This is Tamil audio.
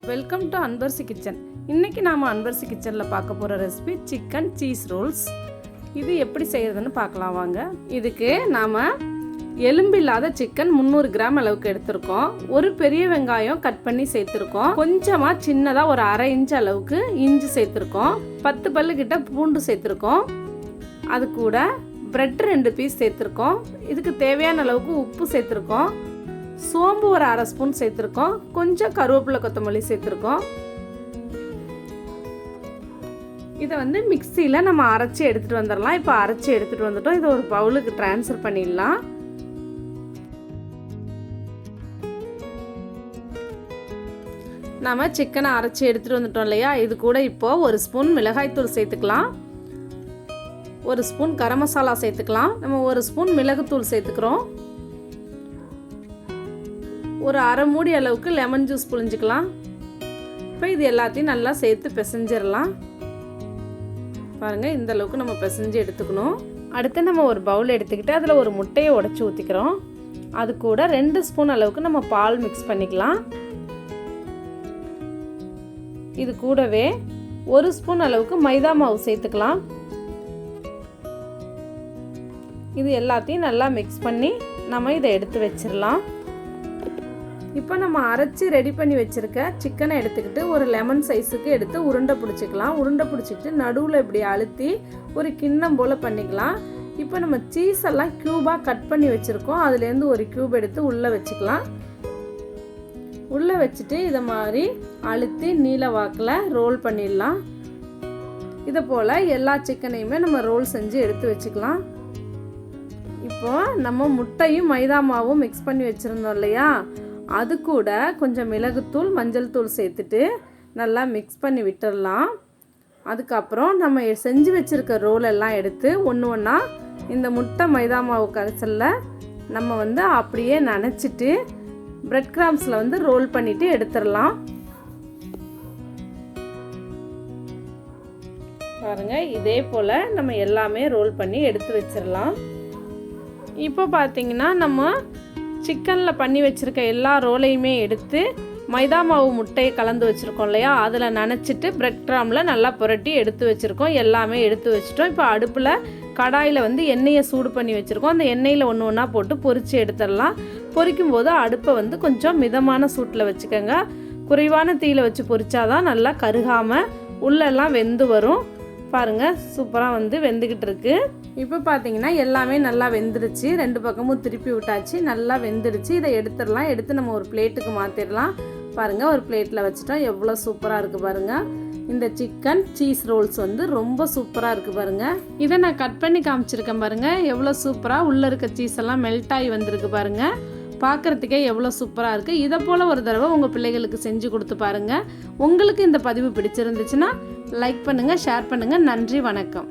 Welcome to Anbarasi kitchen. இன்றைக்கி நாம் அன்பரசி கிச்சனில் பார்க்க போகிற ரெசிபி சிக்கன் சீஸ் ரோல்ஸ். இது எப்படி செய்கிறதுன்னு பார்க்கலாம் வாங்க. இதுக்கு நாம் எலும்பில்லாத சிக்கன் 300 கிராம் அளவுக்கு எடுத்திருக்கோம். ஒரு பெரிய வெங்காயம் கட் பண்ணி சேர்த்துருக்கோம். கொஞ்சமாக சின்னதாக ஒரு 1/2 இன்ச் அளவுக்கு இஞ்சி சேர்த்துருக்கோம். 10 பல்லு கிட்ட பூண்டு சேர்த்துருக்கோம். அது கூட பிரெட் 2 பீஸ் சேர்த்துருக்கோம். இதுக்கு தேவையான அளவுக்கு உப்பு சேர்த்துருக்கோம். சோம்பு ஒரு 1/2 ஸ்பூன் சேர்த்துருக்கோம். கொஞ்சம் கருவேப்பிலை கொத்தமல்லி சேர்த்துருக்கோம். இதை மிக்சியில் நம்ம அரைச்சி எடுத்துகிட்டு வந்துடலாம். இப்போ அரைச்சி எடுத்துகிட்டு வந்துட்டோம். இதை ஒரு பவுலுக்கு ட்ரான்ஸ்ஃபர் பண்ணிடலாம். நம்ம சிக்கனை அரைச்சி எடுத்துகிட்டு வந்துட்டோம் இல்லையா, இது கூட இப்போது 1 ஸ்பூன் மிளகாய்த்தூள் சேர்த்துக்கலாம். 1 ஸ்பூன் கரம் மசாலா சேர்த்துக்கலாம். நம்ம 1 ஸ்பூன் மிளகுத்தூள் சேர்த்துக்கிறோம். ஒரு 1/2 மூடி அளவுக்கு லெமன் ஜூஸ் புழிஞ்சிக்கலாம். இப்போ இது எல்லாத்தையும் நல்லா சேர்த்து பிசைஞ்சிடலாம். பாருங்கள், இந்த அளவுக்கு நம்ம பிசைஞ்சு எடுத்துக்கணும். அடுத்து நம்ம ஒரு பவுல் எடுத்துக்கிட்டு அதில் ஒரு முட்டையை உடைச்சி ஊற்றிக்கிறோம். அது கூட 2 ஸ்பூன் அளவுக்கு நம்ம பால் மிக்ஸ் பண்ணிக்கலாம். இது கூடவே 1 ஸ்பூன் அளவுக்கு மைதா மாவு சேர்த்துக்கலாம். இது எல்லாத்தையும் நல்லா மிக்ஸ் பண்ணி நம்ம இதை எடுத்து வச்சிடலாம். இப்போ நம்ம அரைச்சி ரெடி பண்ணி வச்சுருக்க சிக்கனை எடுத்துக்கிட்டு ஒரு லெமன் சைஸுக்கு எடுத்து உருண்டை பிடிச்சிக்கலாம். உருண்டை பிடிச்சிக்கிட்டு நடுவில் இப்படி அழுத்தி ஒரு கிண்ணம் போல் பண்ணிக்கலாம். இப்போ நம்ம சீஸ் எல்லாம் க்யூபாக கட் பண்ணி வச்சுருக்கோம். அதுலேருந்து ஒரு க்யூப் எடுத்து உள்ளே வச்சுக்கலாம். உள்ளே வச்சுட்டு இதை மாதிரி அழுத்தி நீல வாக்கில் ரோல் பண்ணிடலாம். இதை போல் எல்லா சிக்கனையுமே நம்ம ரோல் செஞ்சு எடுத்து வச்சுக்கலாம். இப்போ நம்ம முட்டையும் மைதா மாவும் மிக்ஸ் பண்ணி வச்சுருந்தோம் இல்லையா, அது கூட கொஞ்சம் மிளகுத்தூள் மஞ்சள் தூள் சேர்த்துட்டு நல்லா மிக்ஸ் பண்ணி விட்டுடலாம். அதுக்கப்புறம் நம்ம செஞ்சு வச்சுருக்க ரோல் எல்லாம் எடுத்து ஒன்று ஒன்றா இந்த முட்டை மைதா மாவு கரைசலில் நம்ம அப்படியே நனைச்சிட்டு பிரெட் கிராம்ஸில் ரோல் பண்ணிவிட்டு எடுத்துடலாம். பாருங்கள், இதே போல் நம்ம எல்லாமே ரோல் பண்ணி எடுத்து வச்சிடலாம். இப்போ பார்த்தீங்கன்னா நம்ம சிக்கனில் பண்ணி வச்சுருக்க எல்லா ரோலையுமே எடுத்து மைதா மாவு முட்டையை கலந்து வச்சுருக்கோம் இல்லையா, அதில் நனைச்சிட்டு பிரெட் கிராமில் நல்லா புரட்டி எடுத்து வச்சுருக்கோம். எல்லாமே எடுத்து வச்சுட்டோம். இப்போ அடுப்பில் கடாயில் எண்ணெயை சூடு பண்ணி வச்சுருக்கோம். அந்த எண்ணெயில் ஒன்று ஒன்றா போட்டு பொரித்து எடுத்துடலாம். பொரிக்கும் போது அடுப்பை கொஞ்சம் மிதமான சூட்டில் வச்சுக்கோங்க. குறைவான தீயில் வச்சு பொரிச்சாதான் நல்லா கருகாமல் உள்ளெல்லாம் வெந்து வரும். பாருங்கள், சூப்பராக வெந்துக்கிட்டு இருக்கு. இப்போ பார்த்தீங்கன்னா எல்லாமே நல்லா வெந்துடுச்சு. 2 பக்கமும் திருப்பி விட்டாச்சு. நல்லா வெந்துடுச்சு. இதை எடுத்துடலாம். எடுத்து நம்ம ஒரு பிளேட்டுக்கு மாற்றிடலாம். பாருங்கள், ஒரு பிளேட்டில் வச்சுட்டோம். எவ்வளோ சூப்பராக இருக்குது பாருங்கள். இந்த சிக்கன் சீஸ் ரோல்ஸ் ரொம்ப சூப்பராக இருக்குது பாருங்கள். இதை நான் கட் பண்ணி காமிச்சிருக்கேன் பாருங்கள். எவ்வளோ சூப்பராக உள்ளே இருக்க சீஸ் எல்லாம் மெல்ட் ஆகி வந்திருக்கு பாருங்கள். பார்க்குறதுக்கே எவ்வளோ சூப்பராக இருக்குது. இதை போல் ஒரு தடவை உங்கள் பிள்ளைகளுக்கு செஞ்சு கொடுத்து பாருங்கள். உங்களுக்கு இந்த பதிவு பிடிச்சிருந்துச்சுன்னா லைக் பண்ணுங்கள், ஷேர் பண்ணுங்கள். நன்றி, வணக்கம்.